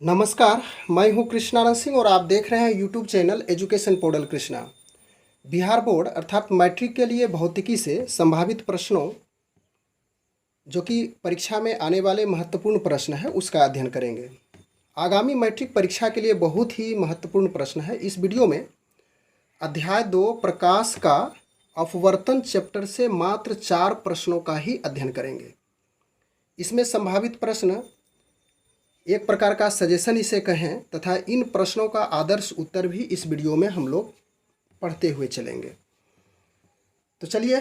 नमस्कार, मैं हूं कृष्णानंद सिंह और आप देख रहे हैं YouTube channel education portal Krishna. Bihar board अर्थात मैट्रिक के लिए भौतिकी से संभावित प्रश्नों जो कि परीक्षा में आने वाले महत्वपूर्ण प्रश्न है उसका अध्ययन करेंगे। आगामी मैट्रिक परीक्षा के लिए बहुत ही महत्वपूर्ण प्रश्न है। इस वीडियो में अध्याय 2 प्रकाश का अपवर्तन चैप्टर से मात्र 4 प्रश्नों का ही अध्ययन करेंगे। इसमें संभावित प्रश्न एक प्रकार का सजेशन इसे कहें तथा इन प्रश्नों का आदर्श उत्तर भी इस वीडियो में हम लोग पढ़ते हुए चलेंगे। तो चलिए,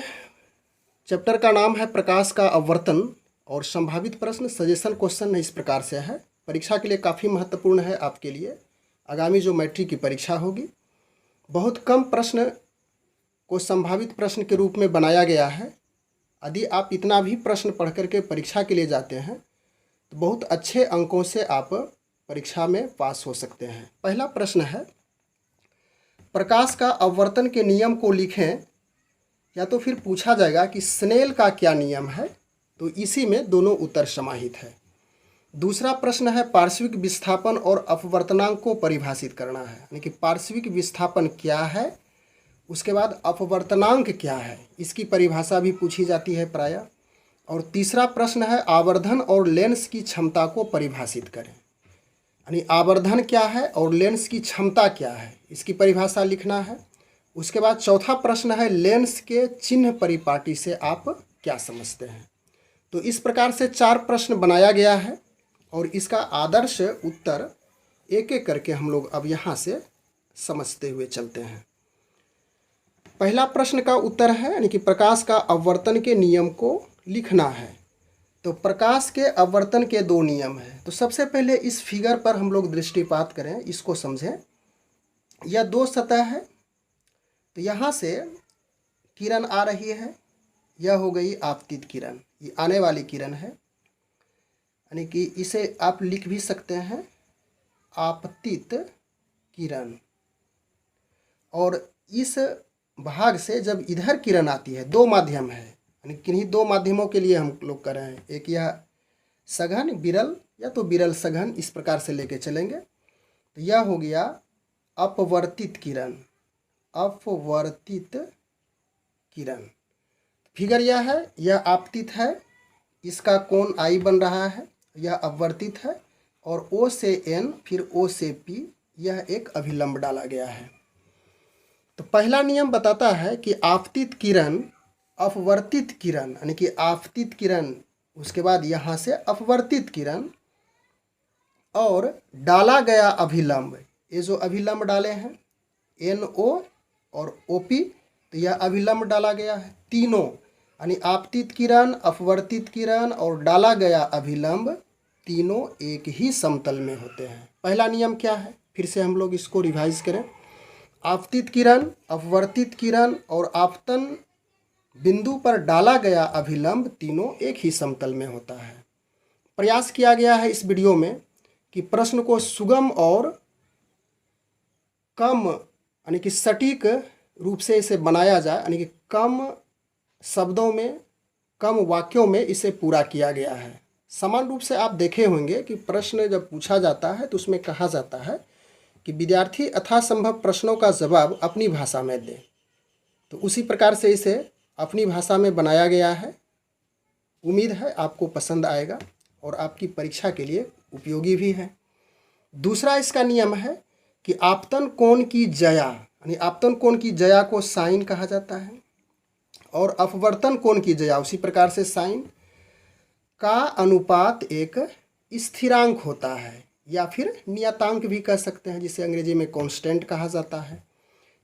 चैप्टर का नाम है प्रकाश का अपवर्तन और संभावित प्रश्न सजेशन क्वेश्चन इस प्रकार से है। परीक्षा के लिए काफ़ी महत्वपूर्ण है आपके लिए। आगामी जो मैट्रिक की परीक्षा होगी, बहुत कम प्रश्न को संभावित प्रश्न के रूप में बनाया गया है। यदि आप इतना भी प्रश्न पढ़ करके परीक्षा के लिए जाते हैं तो बहुत अच्छे अंकों से आप परीक्षा में पास हो सकते हैं। पहला प्रश्न है, प्रकाश का अपवर्तन के नियम को लिखें। या तो फिर पूछा जाएगा कि स्नेल का क्या नियम है, तो इसी में दोनों उत्तर समाहित है। दूसरा प्रश्न है, पार्श्विक विस्थापन और अपवर्तनांक को परिभाषित करना है, यानी कि पार्श्विक विस्थापन क्या है, उसके बाद अपवर्तनांक क्या है, इसकी परिभाषा भी पूछी जाती है प्रायः। और तीसरा प्रश्न है, आवर्धन और लेंस की क्षमता को परिभाषित करें, यानी आवर्धन क्या है और लेंस की क्षमता क्या है, इसकी परिभाषा लिखना है। उसके बाद चौथा प्रश्न है, लेंस के चिन्ह परिपाटी से आप क्या समझते हैं। तो इस प्रकार से 4 प्रश्न बनाया गया है और इसका आदर्श उत्तर एक एक करके हम लोग अब यहाँ से समझते हुए चलते हैं। पहला प्रश्न का उत्तर है, यानी कि प्रकाश का अपवर्तन के नियम को लिखना है। तो प्रकाश के अपवर्तन के 2 नियम हैं। तो सबसे पहले इस फिगर पर हम लोग दृष्टिपात करें, इसको समझें। यह 2 सतह है, तो यहाँ से किरण आ रही है, यह हो गई आपतित किरण, ये आने वाली किरण है, यानी कि इसे आप लिख भी सकते हैं आपतित किरण। और इस भाग से जब इधर किरण आती है, 2 माध्यम है, यानी किन्हीं 2 माध्यमों के लिए हम लोग कर रहे हैं। एक यह सघन विरल या तो विरल सघन, इस प्रकार से लेके चलेंगे। तो यह हो गया अपवर्तित किरण, अपवर्तित किरण। फिगर यह है, यह आपतित है, इसका कोण आई बन रहा है, यह अपवर्तित है, और O से N फिर O से P, यह एक अभिलंब डाला गया है। तो पहला नियम बताता है कि आपतित किरण अपवर्तित किरण, यानी कि आपतित किरण, उसके बाद यहाँ से अपवर्तित किरण और डाला गया अभिलंब, ये जो अभिलंब डाले हैं NO और OP, तो यह अभिलंब डाला गया है। तीनों, यानी आपतित किरण, अपवर्तित किरण और डाला गया अभिलंब, तीनों एक ही समतल में होते हैं। पहला नियम क्या है, फिर से हम लोग इसको रिवाइज करें। आपतित किरण, अपवर्तित किरण और आपतन बिंदु पर डाला गया अभिलंब, तीनों एक ही समतल में होता है। प्रयास किया गया है इस वीडियो में कि प्रश्न को सुगम और कम, यानी कि सटीक रूप से इसे बनाया जाए, यानी कि कम शब्दों में, कम वाक्यों में इसे पूरा किया गया है। समान रूप से आप देखे होंगे कि प्रश्न जब पूछा जाता है तो उसमें कहा जाता है कि विद्यार्थी यथासंभव प्रश्नों का जवाब अपनी भाषा में दे। तो उसी प्रकार से इसे अपनी भाषा में बनाया गया है। उम्मीद है आपको पसंद आएगा और आपकी परीक्षा के लिए उपयोगी भी है। दूसरा इसका नियम है कि आपतन कोण की जया, यानी आपतन कोण की जया को साइन कहा जाता है, और अपवर्तन कोण की जया उसी प्रकार से साइन का अनुपात एक स्थिरांक होता है, या फिर नियतांक भी कह सकते हैं, जिसे अंग्रेजी में कांस्टेंट कहा जाता है।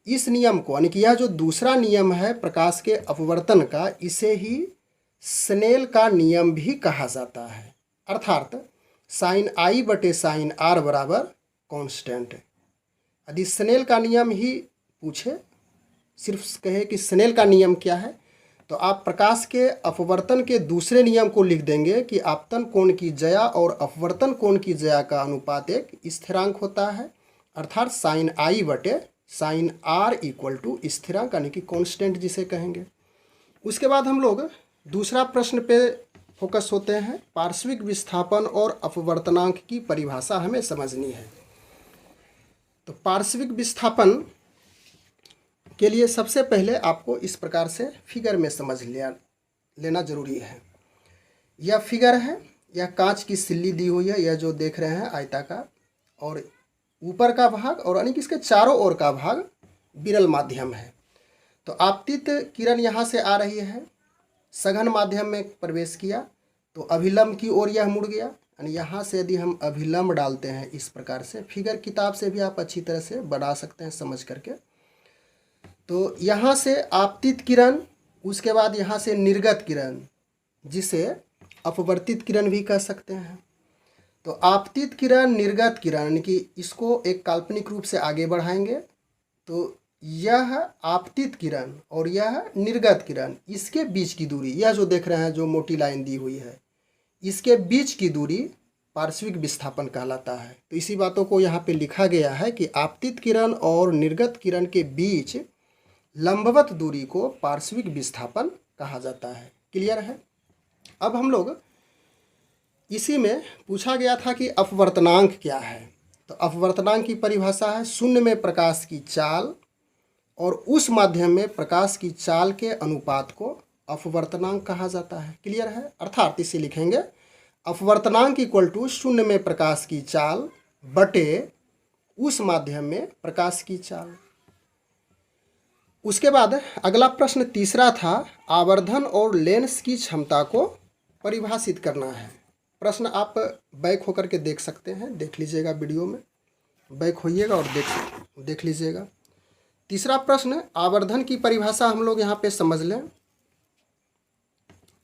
इस नियम को, यानी कि यह जो दूसरा नियम है प्रकाश के अपवर्तन का, इसे ही स्नेल का नियम भी कहा जाता है। अर्थात साइन I बटे साइन R बराबर कांस्टेंट। यदि स्नेल का नियम ही पूछे, सिर्फ कहे कि स्नेल का नियम क्या है, तो आप प्रकाश के अपवर्तन के दूसरे नियम को लिख देंगे कि आपतन कोण की जया और अपवर्तन कोण की जया का अनुपात एक स्थिरांक होता है, अर्थात साइन I बटे साइन R इक्वल टू स्थिरांक, यानी कि कांस्टेंट जिसे कहेंगे। उसके बाद हम लोग दूसरा प्रश्न पे फोकस होते हैं। पार्श्विक विस्थापन और अपवर्तनांक की परिभाषा हमें समझनी है। तो पार्श्विक विस्थापन के लिए सबसे पहले आपको इस प्रकार से फिगर में समझ लेना जरूरी है। यह फिगर है, यह कांच की सिल्ली दी हुई है, यह जो देख रहे हैं आयताकार, और ऊपर का भाग और यानी कि इसके चारों ओर का भाग विरल माध्यम है। तो आपतित किरण यहाँ से आ रही है, सघन माध्यम में प्रवेश किया तो अभिलंब की ओर यह मुड़ गया, यानी यहाँ से यदि हम अभिलंब डालते हैं इस प्रकार से, फिगर किताब से भी आप अच्छी तरह से बना सकते हैं समझ करके। तो यहाँ से आपतित किरण, उसके बाद यहाँ से निर्गत किरण, जिसे अपवर्तित किरण भी कह सकते हैं। तो आपतित किरण, निर्गत किरण, यानी कि इसको एक काल्पनिक रूप से आगे बढ़ाएंगे तो यह आपतित किरण और यह निर्गत किरण, इसके बीच की दूरी, यह जो देख रहे हैं जो मोटी लाइन दी हुई है, इसके बीच की दूरी पार्श्विक विस्थापन कहलाता है। तो इसी बातों को यहाँ पे लिखा गया है कि आपतित किरण और निर्गत किरण के बीच लंबवत दूरी को पार्श्विक विस्थापन कहा जाता है। क्लियर है? अब हम लोग इसी में पूछा गया था कि अपवर्तनांक क्या है। तो अपवर्तनांक की परिभाषा है शून्य में प्रकाश की चाल और उस माध्यम में प्रकाश की चाल के अनुपात को अपवर्तनांक कहा जाता है। क्लियर है? अर्थात इसे लिखेंगे अपवर्तनांक इक्वल टू शून्य में प्रकाश की चाल बटे उस माध्यम में प्रकाश की चाल। उसके बाद अगला प्रश्न तीसरा था, आवर्धन और लेंस की क्षमता को परिभाषित करना है। प्रश्न आप बैक होकर के देख सकते हैं, देख लीजिएगा वीडियो में, बैक होइएगा और देख लीजिएगा। तीसरा प्रश्न, आवर्धन की परिभाषा हम लोग यहाँ पे समझ लें।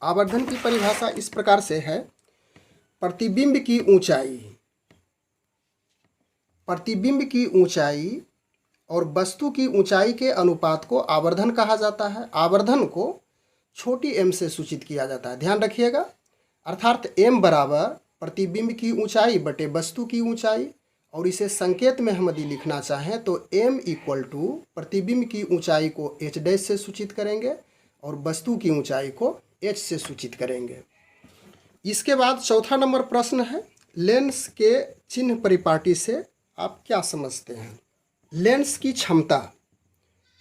आवर्धन की परिभाषा इस प्रकार से है, प्रतिबिंब की ऊंचाई और वस्तु की ऊंचाई के अनुपात को आवर्धन कहा जाता है। आवर्धन को छोटी m से सूचित किया जाता है, ध्यान रखिएगा। अर्थात m बराबर प्रतिबिंब की ऊंचाई बटे वस्तु की ऊंचाई, और इसे संकेत में हम यदि लिखना चाहें तो m इक्वल टू प्रतिबिंब की ऊंचाई को h डैश से सूचित करेंगे और वस्तु की ऊंचाई को h से सूचित करेंगे। इसके बाद चौथा नंबर प्रश्न है, लेंस के चिन्ह परिपाटी से आप क्या समझते हैं। लेंस की क्षमता,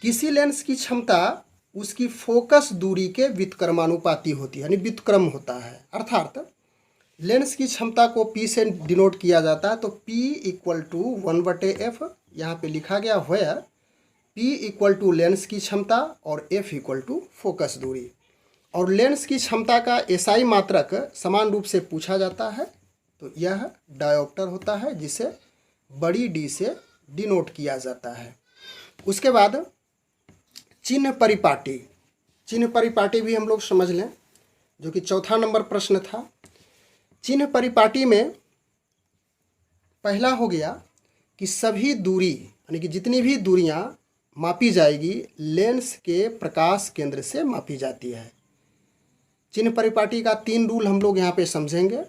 किसी लेंस की क्षमता उसकी फोकस दूरी के व्युत्क्रमानुपाती होती है, यानी व्युत्क्रम होता है। अर्थात लेंस की क्षमता को P से डिनोट किया जाता है। तो P इक्वल टू 1/f यहाँ पे लिखा गया, where P equal to lens की क्षमता और F इक्वल टू फोकस दूरी। और लेंस की क्षमता का SI मात्रक समान रूप से पूछा जाता है, तो यह डायोप्टर होता है जिसे बड़ी D से डिनोट किया जाता है। उसके बाद चिन्ह परिपाटी भी हम लोग समझ लें, जो कि चौथा नंबर प्रश्न था। चिन्ह परिपाटी में पहला हो गया कि सभी दूरी, यानी कि जितनी भी दूरियां मापी जाएगी लेंस के प्रकाश केंद्र से मापी जाती है। चिन्ह परिपाटी का 3 रूल हम लोग यहाँ पे समझेंगे,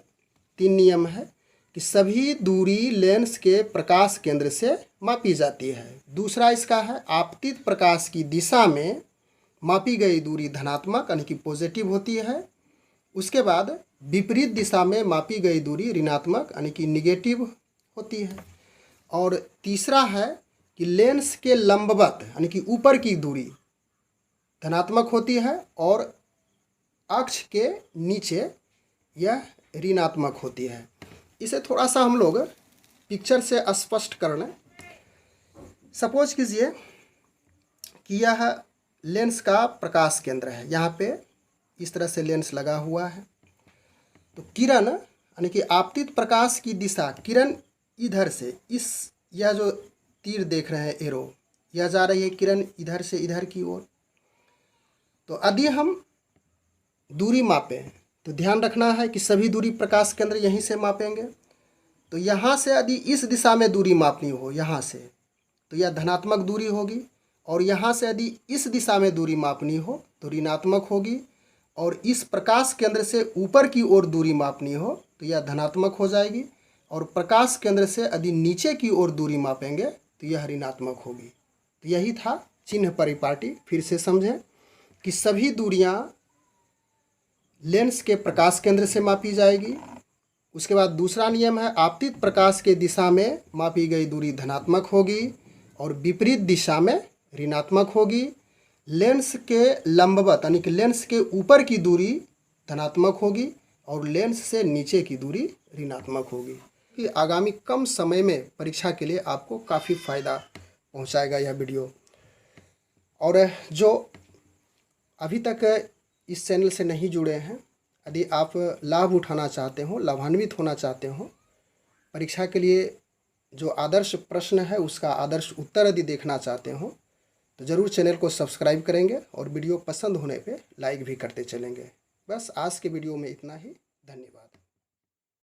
3 नियम है कि सभी दूरी लेंस के प्रकाश केंद्र से मापी जाती है। दूसरा इसका है, आपतित प्रकाश की दिशा में मापी गई दूरी धनात्मक यानी कि पॉजिटिव होती है। उसके बाद विपरीत दिशा में मापी गई दूरी ऋणात्मक यानी कि निगेटिव होती है। और तीसरा है कि लेंस के लंबवत यानी कि ऊपर की दूरी धनात्मक होती है और अक्ष के नीचे यह ऋणात्मक होती है। इसे थोड़ा सा हम लोग पिक्चर से स्पष्ट कर लें। सपोज कीजिए कि यह लेंस का प्रकाश केंद्र है, यहाँ पे इस तरह से लेंस लगा हुआ है। तो किरण यानी कि आपतित प्रकाश की दिशा, किरण इधर से इस, यह जो तीर देख रहे हैं एरो, यह जा रही है किरण इधर से इधर की ओर। तो यदि हम दूरी मापें तो ध्यान रखना है कि सभी दूरी प्रकाश केंद्र यहीं से मापेंगे। तो यहाँ से यदि इस दिशा में दूरी मापनी हो यहाँ से, तो यह धनात्मक दूरी होगी, और यहाँ से यदि इस दिशा में दूरी मापनी हो तो ऋणात्मक होगी, और इस प्रकाश केंद्र से ऊपर की ओर दूरी मापनी हो तो यह धनात्मक हो जाएगी, और प्रकाश केंद्र से यदि नीचे की ओर दूरी मापेंगे तो यह ऋणात्मक होगी। तो यही था चिन्ह परिपाटी। फिर से समझें कि सभी दूरियाँ लेंस के प्रकाश केंद्र से मापी जाएगी। उसके बाद दूसरा नियम है, आपतित प्रकाश के दिशा में मापी गई दूरी धनात्मक होगी और विपरीत दिशा में ऋणात्मक होगी। लेंस के लंबवत यानी कि लेंस के ऊपर की दूरी धनात्मक होगी और लेंस से नीचे की दूरी ऋणात्मक होगी। कि आगामी कम समय में परीक्षा के लिए आपको काफ़ी फ़ायदा पहुंचाएगा यह वीडियो। और जो अभी तक इस चैनल से नहीं जुड़े हैं, यदि आप लाभ उठाना चाहते हो, लाभान्वित होना चाहते हो, परीक्षा के लिए जो आदर्श प्रश्न है उसका आदर्श उत्तर यदि देखना चाहते हो तो ज़रूर चैनल को सब्सक्राइब करेंगे और वीडियो पसंद होने पे लाइक भी करते चलेंगे। बस आज के वीडियो में इतना ही। धन्यवाद।